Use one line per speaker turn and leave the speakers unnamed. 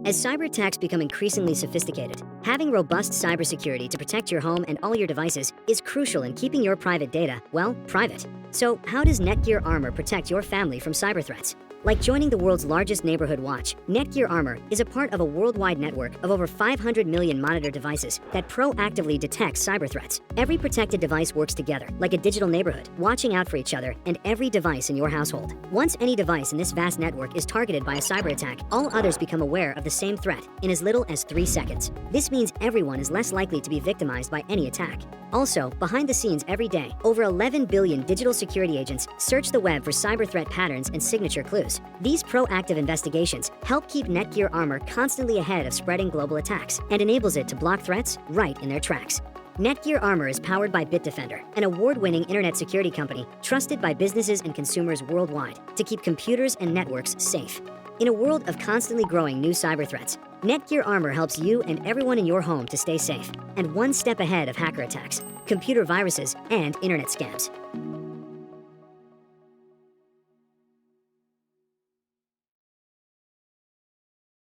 As cyber attacks become increasingly sophisticated, having robust cybersecurity to protect your home and all your devices is crucial in keeping your private data, well, private. So, how does NETGEAR Armor protect your family from cyber threats? Like joining the world's largest neighborhood watch, NETGEAR Armor is a part of a worldwide network of over 500 million monitored devices that proactively detects cyber threats. Every protected device works together, like a digital neighborhood, watching out for each other and every device in your household. Once any device in this vast network is targeted by a cyber attack, all others become aware of the same threat in as little as 3 seconds. This means everyone is less likely to be victimized by any attack. Also, behind the scenes every day, over 11 billion digital security agents search the web for cyber threat patterns and signature clues. These proactive investigations help keep NETGEAR Armor constantly ahead of spreading global attacks and enables it to block threats right in their tracks. NETGEAR Armor is powered by Bitdefender, an award-winning internet security company trusted by businesses and consumers worldwide to keep computers and networks safe. In a world of constantly growing new cyber threats, NETGEAR Armor helps you and everyone in your home to stay safe and one step ahead of hacker attacks, computer viruses, and internet scams.